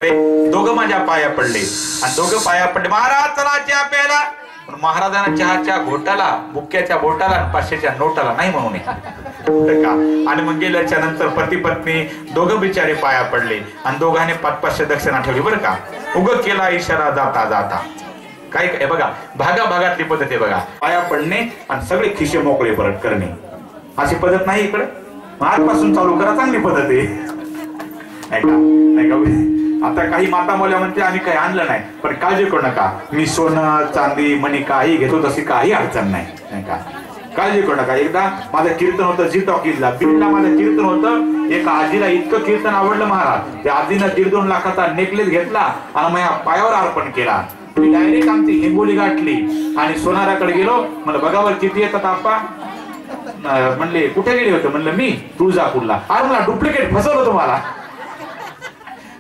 दोघं माझ्या पाया पडले आणि दोघं पाया पडले. महाराज चला चहा प्यायला. पण महाराजांना चहाच्या घोटाला, बुक्क्याच्या बोटाला, 500च्या नोटाला नाही म्हणून का. आणि मग गेल्याच्या नंतर पती पत्नी दोघं बिचारे पाया पडले आणि दोघांनी 500 दक्षिणा ठेवली. बरं का, उगं केला इशारा जाता जाता. काय बघा, भागाभागातली पद्धत आहे बघा. पाया पडणे आणि सगळे खिशे मोकळे परत करणे, अशी पद्धत नाही इकडे. आजपासून चालू करा, चांगली पद्धत आहे नाही का. आता काही माता मोल्या म्हणते आम्ही काही आणलं नाही, पण काळजी करू नका, मी सोनं चांदी मणी काही घेतो, तशी काही अडचण नाही का. काळजी करू नका. एकदा माझं कीर्तन होतं जी टॉकीजला, बीडला माझं कीर्तन होतं. एका आजीला इतकं कीर्तन आवडलं महाराज, त्या आजीनं 1.5-2 लाखाचा नेकलेस घेतला आणि माझ्या पायावर अर्पण केला. मी डायरेक्ट आमची हिंगोली गाठली आणि सोनाराकडे गेलो. म्हणलं बघावर किती येतात आप्पा. म्हणले कुठे गेले होते. म्हणलं मी तुळजापूरला. अरे मला डुप्लिकेट फसवलं तुम्हाला.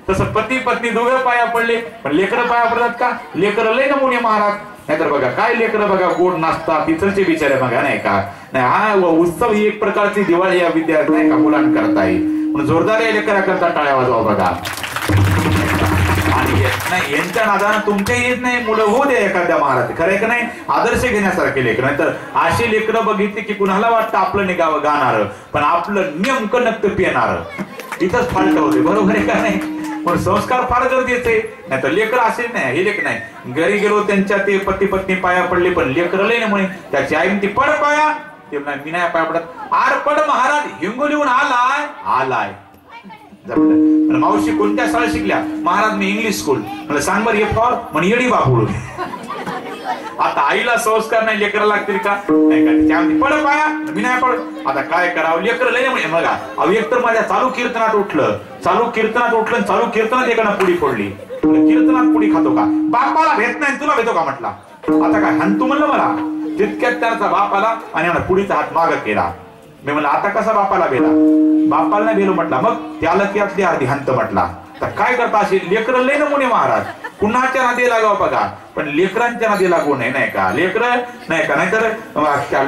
तसं पती पत्नी दोघं पाया पडले, पण लेकरं पाया पडतात का. लेकरं लय नमुने महाराज. नाहीतर बघा काय लेकरं बघा गोड नाचतात, तिथलचे बिचारे बघा नाही का. नाही हा उत्सव ही एक प्रकारची दिवाळी या विद्यार्थी नाही का मुलांकरता आहे, म्हणून जोरदार या लेकराकरता टाळ्या वाजवा बघा. आणि नाही यांच्या नादानं तुमच्या येत नाही, मुलं होऊ दे एखाद्या महाराज. खरं का नाही, आदर्श घेण्यासारखे लेकर. नाहीतर अशी लेकरं बघितली की कुणाला वाटतं आपलं निघावं गाणार, पण आपलं नेमकं नक्की पिणार. तिथंच फाल्ट होते. बरोबर आहे का नाही. पण संस्कार फार गरजेचे. नाही तर लेकर असे नाही, हे लेकर नाही. घरी गेलो त्यांच्या ते पती पत्नी पाया पडले, पण लेकर लय म्हणे त्याची आई ती पड पाया. ते म्हणा मी नाही पाया पडत. आर पड महाराज, हिंगोलीहून आलाय. मावशी कोणत्या शाळेत शिकल्या. महाराज मी इंग्लिश स्कूल. म्हणजे सांग बरं हे फॉर म्हण येडी बापूळ. आता आईला संस्कार नाही, लेकरला लागतील का नाही का. त्याच्यामध्ये पड पाया, मी नाही पड. आता काय करावं, लेकर लय म्हणे. बघा अहो, एकतर माझ्या चालू कीर्तनात उठलं चालू कीर्तनात एकानं पुडी फोडली. कीर्तनात पुडी खातो का. बापाला भेट नाही तुला भेटो का म्हटला. आता काय हंतू म्हणलं मला. तितक्यात त्याचा बाप आला आणि पुडीचा हात माग केला. मी म्हणलं आता कसा बापाला भेला. बापाला नाही भेलो म्हटला. मग त्याला त्यातली आधी हंत म्हटला. तर काय करता असे लेकरं लय नमुने महाराज. कुणाच्या नादी लागावं बघा, पण लेकरांच्या नादी लागू नये नाही का. लेकरं नाही का. नाहीतर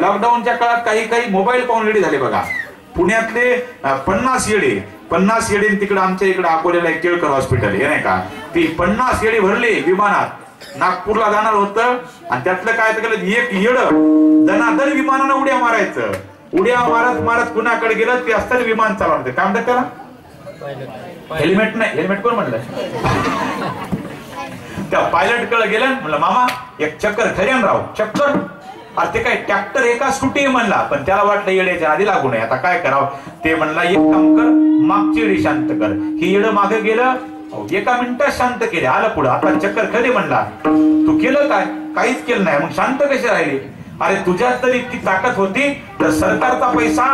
लॉकडाऊनच्या काळात काही मोबाईल पाहून रेडी झाले बघा. पुण्यातले 50 येडे तिकडे आमच्या इकडे अकोल्याला एक केळकर हॉस्पिटल हे नाही का. ती 50 येडे भरले विमानात नागपूरला जाणार होतं. आणि त्यातलं काय केलं, एक येड दनादन विमानानं उड्या मारायचं. उड्या मारत कुणाकडे गेलं ते असताना विमान चालवणार. काय म्हणतात त्याला, हेल्मेट नाही. हेल्मेट कोण म्हणलं. त्या पायलट कडे गेलं. म्हणलं मामा एक चक्कर खऱ्यान राव. चक्कर अरे ते काय ट्रॅक्टर एका स्कूटी म्हणला. पण त्याला वाटलं येड्याच्या आधी लागू नये. आता काय करावं. ते म्हणला एक काम कर, मागची येडी शांत कर. ही येड मागे गेलं, एका मिनिटात शांत केले. आलं पुढं. आता चक्कर खरे म्हणला. तू केलं काय. काहीच केलं नाही. मग शांत कसे राहिले. अरे तुझ्यात तरी इतकी ताकद होती तर सरकारचा पैसा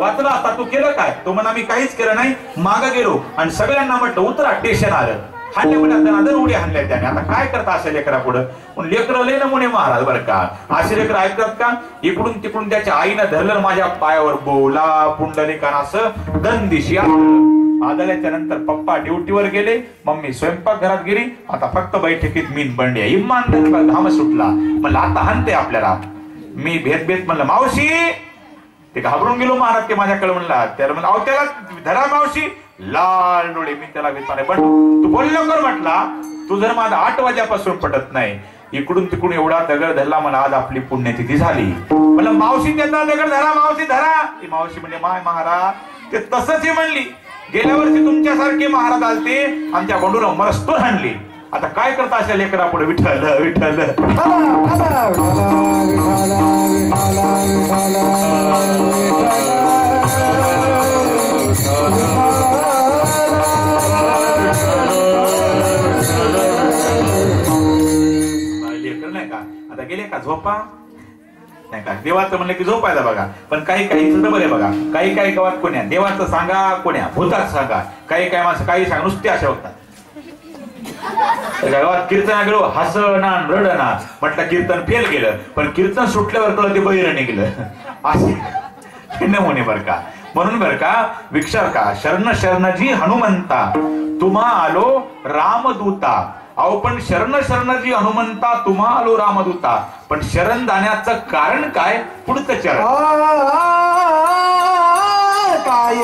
वाचला असता. तू केलं काय. तो म्हणा मी काहीच केलं नाही, मागे गेलो आणि सगळ्यांना म्हटलं उतरा. स्टेशन आलं. हाणले म्हणजे उड्या हाणल्या त्याने. आता काय करता अशा लेकरा पुढं. पण लेकरं लय नमुने महाराज बरं का. असे लेकर ऐकतात का. इकडून तिकडून त्याच्या आईनं धरलं माझ्या पायावर बोला पुंडलिकानं असं दंदिशी आदल्याच्या नंतर पप्पा ड्युटीवर गेले, मम्मी स्वयंपाक घरात गेली. आता फक्त बैठकीत मीन बंड्या इमान घाम सुटला. म्हणलं आता हाणते आपल्याला. मी भेट म्हणलं मावशी. ते घाबरून गेलो महाराज. ते माझ्याकडे म्हणला. त्याला म्हणलं अहो त्याला धरा मावशी. लाल डोळे. मी त्याला भेटणार पण तू बोललो कर म्हटला. तू जर माझा 8 वाजेपासून पटत नाही. इकडून तिकडून एवढा दगड धरला. मला आज आपली पुण्यतिथी झाली. म्हणलं मावशी त्यांना दगड धरा मावशी धरा. ती मावशी म्हणजे माय महाराज ते तसंच ही म्हणली. गेल्या वर्षी तुमच्यासारखे महाराज आलते आमच्या बंडूला मरस्तोर हाणली. आता काय करता अशा लेकरा पुढे. विठ्ठल विठ्ठल. लेकर नाही का. आता गेले का झोपा नाही का. देवाचं म्हणलं की झोपायला बघा. पण काही डबल आहे बघा. काही गावात कोण्या देवाचं सांगा, कोण्या भूताचं सांगा. काही माणसं काही सांगा नुसते अशा होतात. गावात कीर्तना गेलो हसना रडना. म्हटलं कीर्तन फेल गेलं. पण कीर्तन सुटल्यावर कळलं ते बहिर निघलं. असे नमुने बर का. म्हणून बर का विचार का. शरणजी हनुमंता तुम्हा आलो रामदूता. अहो पण शरणजी हनुमंता तुम्हा आलो रामदूता. पण शरण जाण्याचं कारण काय. पुढचं चरण काय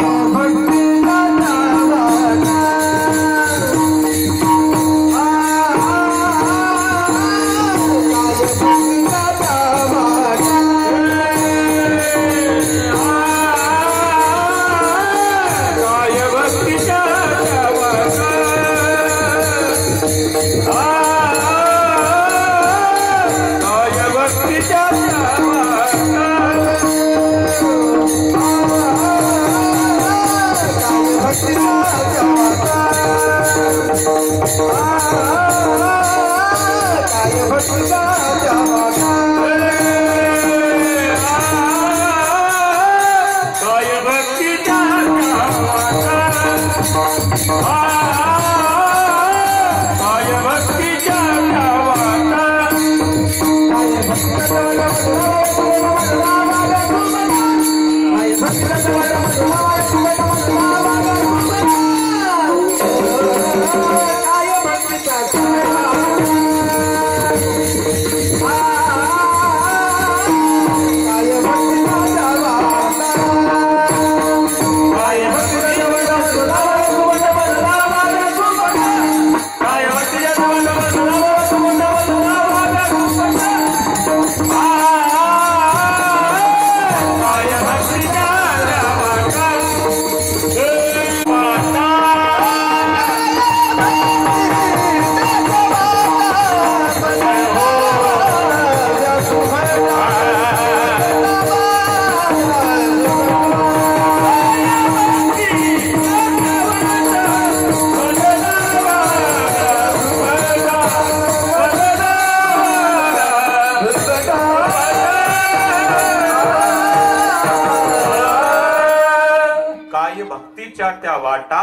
त्या वाटा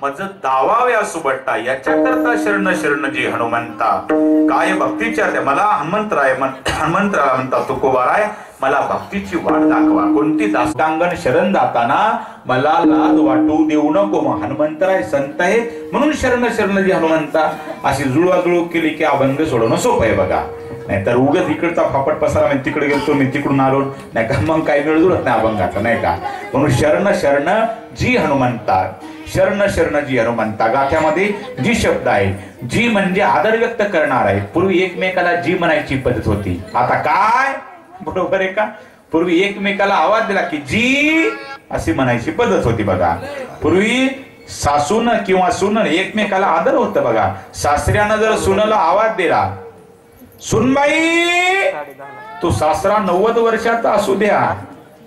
मज दावाव्या सुबट्टा याच्याकरता शरण शरण जी हनुमंता काय भक्तीच्या त्या मला हनुमंतराय हनुमंतराला म्हणता तुकोबाराय मला भक्तीची वाट दाखवा कोणती दास्तांगण शरण जाताना मला लाज वाटू देऊ नको मग हनुमंतराय संत आहे म्हणून शरण शरण जी हनुमंता अशी जुळवाजुळू केली की अभंग सोडवणं सोपं आहे बघा नाहीतर उगाच इकडचा फापट पसारा मी तिकडे गेलो मी तिकडून आलो नाही का मग काही वेळ जुळत नाही अभंगाचा नाही का म्हणून शरण शरण जी हनुमंता शरण शरण जी हनुमंता गाथ्यामध्ये जी शब्द आहे जी म्हणजे आदर व्यक्त करणार आहे पूर्वी एकमेकाला जी म्हणायची पद्धत होती आता काय बरोबर आहे का पूर्वी एकमेकाला आवाज दिला की जी अशी म्हणायची पद्धत होती बघा पूर्वी सासून किंवा सुन एकमेकाला आदर होतं बघा सासऱ्यानं जर सुनला आवाज दिला सुनबाई तू सासरा 90 वर्षाचा असू द्या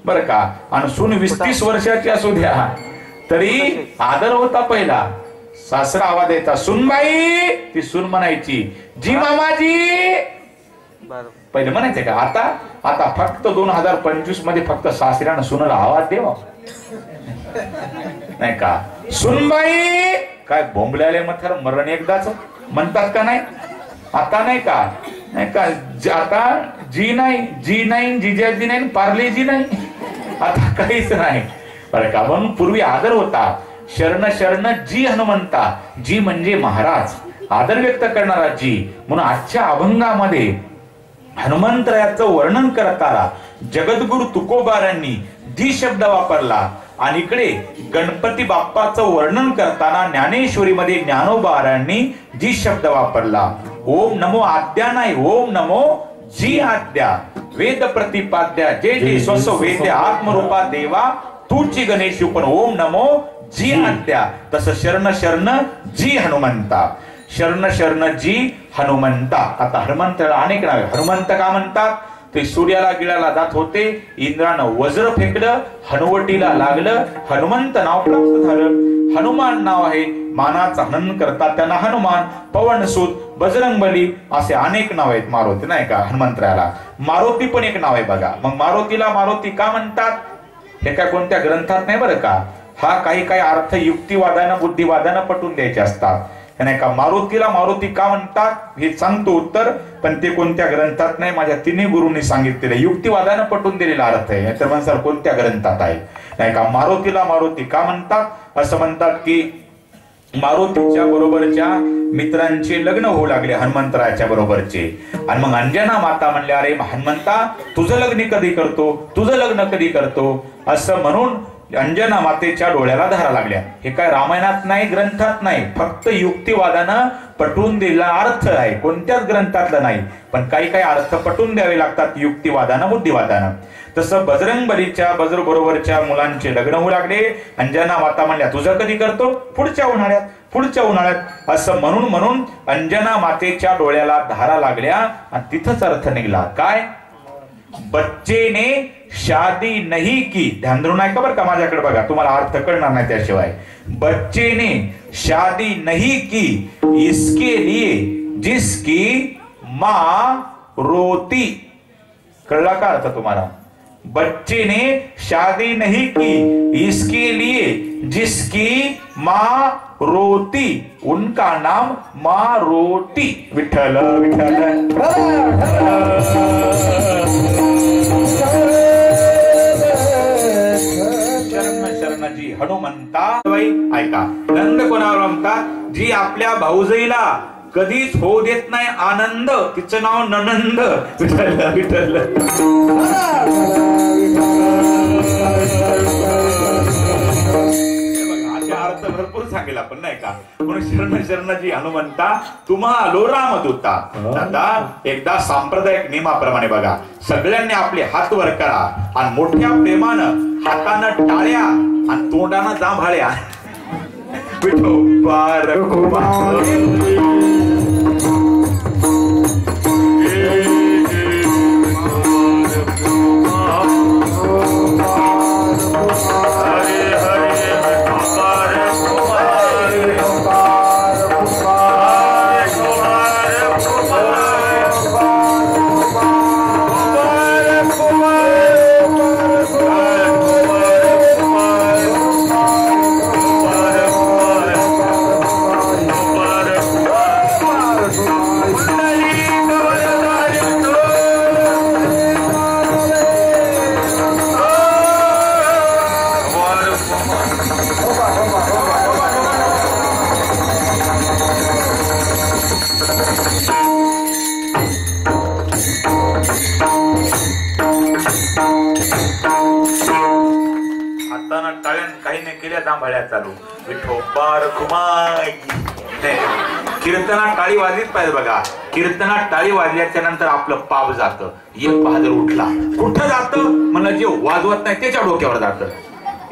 बर का आणि सून 20-30 वर्षाची असू द्या तरी आदर होता पहिला सासरा आवाज द्यायचा सुनबाई ती सून म्हणायची जी मामाजी पहिले म्हणायचे का आता फक्त 2025 मध्ये फक्त सासऱ्यानं सुनला आवाज द्यावा नाही का सुनबाई काय बोंबल्याले मथर मरण एकदाच म्हणतात का नाही आता नाही का आता जी नाही जिजाजी नाही पार्लेजी नाही आता काहीच नाही बरं का म्हणून पूर्वी आदर होता शरण शरण जी हनुमंता जी म्हणजे महाराज आदर व्यक्त करणारा जी म्हणून आजच्या अभंगामध्ये हनुमंतरायाचं वर्णन करताना जगद्गुरु तुकोबारांनी जी शब्द वापरला आणि इकडे गणपती बाप्पाचं वर्णन करताना ज्ञानेश्वरीमध्ये ज्ञानोबारांनी जी शब्द वापरला ओम नमो आद्या नाही ओम नमो जी आद्या वेद प्रतिपाद्या जे जे स्वस्व वेद्य आत्मरूपा देवा तूची गणेश पण ओम नमो जी आद्या तसं शरण शरण जी हनुमंता शरण शरण जी हनुमंता आता हनुमंताला अनेक नावे हनुमंत का म्हणतात ते सूर्याला गिळाला जात होते इंद्रानं वज्र फेकलं हनुवटीला लागलं हनुमंत नाव प्राप्त झालं हनुमान नाव आहे मानाचा हनन करतात त्यांना हनुमान पवनसूत बजरंगबली असे अनेक नाव आहेत मारुती नाही का हनुमंतरायाला मारुती पण एक नाव आहे बघा मग मारुतीला मारुती का म्हणतात हे काय कोणत्या ग्रंथात नाही बरं का हा काही अर्थ युक्तिवादानं बुद्धिवादानं पटवून द्यायचे असतात नाही का मारुतीला मारुती का म्हणतात हे सांगतो उत्तर पण ते कोणत्या ग्रंथात नाही माझ्या तिन्ही गुरूंनी सांगितलेले युक्तिवादानं पटवून दिलेला अर्थ आहे तर म्हणतात कोणत्या ग्रंथात आहे नाही का मारुतीला मारुती का म्हणतात असं म्हणतात की मारुतीच्या बरोबरच्या मित्रांचे लग्न होऊ लागले हनुमंतरायाच्या बरोबरचे आणि मग अंजना माता म्हणले अरे हनुमंता तुझं लग्न कधी करतो असं म्हणून अंजना मातेच्या डोळ्याला धारा लागल्या हे काय रामायणात नाही ग्रंथात नाही फक्त युक्तिवादानं पटवून दिलेला अर्थ आहे कोणत्याच ग्रंथातला नाही पण काही अर्थ पटवून द्यावे लागतात युक्तिवादानं बुद्धिवादानं तसं बजरंगबलीच्या बरोबरच्या मुलांचे लग्न होऊ लागले अंजना माता म्हणल्या तुझं कधी करतो पुढच्या उन्हाळ्यात असं म्हणून अंजना मातेच्या डोळ्याला धारा लागल्या आणि तिथंच अर्थ निघाला काय बच्चे ने शादी नहीं की ध्यान धरून ऐका बरं का माझ्याकडे बघा तुम्हाला अर्थ कळणार नाही त्याशिवाय बच्चे ने शादी नहीं की इसके लिए जिसकी मां रोती. कळला का अर्थ तुम्हाला? बच्चे ने शादी नहीं की, इसके लिए जिसकी मां रोती, उनका नाम मां रोती. विठ्ठल विठ्ठल. शरण शरणजी हनुमंता. ऐका, नंद कोणावर म्हणतात? जी आपल्या भाऊजाईला कधीच होऊ देत नाही आनंद, तिचं नाव ननंद. विठ्ठल विठ्ठल. अर्थ भरपूर सांगेल आपण, नाही का? म्हणून शरण शरणजी हनुमंता तुम्हा आलो रामदूता. आता एकदा सांप्रदायिक नियमाप्रमाणे बघा, सगळ्यांनी आपले हात वर करा आणि मोठ्या प्रेमानं हातानं टाळ्या आणि तोंडानं जांभाळ्या. विठोबा रघुबा. हातानं टाळ्यान काही नाही केल्या जांभळ्या चालू. विठोबा रखुमाई. कीर्तनात टाळी वाजलीच पाहिजे बघा. कीर्तनात टाळी वाजल्याच्या नंतर आपलं पाप जातं. एक बहादर उठला, कुठं जातं म्हणलं? जे वाजवत नाही त्याच्या डोक्यावर जातं.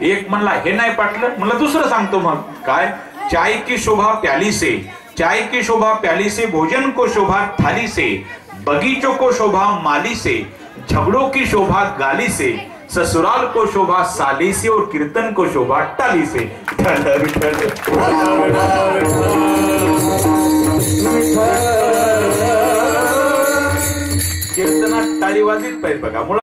एक म्हणला हे नाही पाटलं, म्हणलं दुसरं सांगतो. मग काय? चाय की शोभा प्याली से, चाय की शोभा प्याली से, भोजन को शोभा थाली से, बगीचों को शोभा माली से, झगड़ों की शोभा गाली से, ससुराल को शोभा साली से और कीर्तन को शोभा टाली से. कीर्तनात टाळी वाजलीच पाहिजे बघा.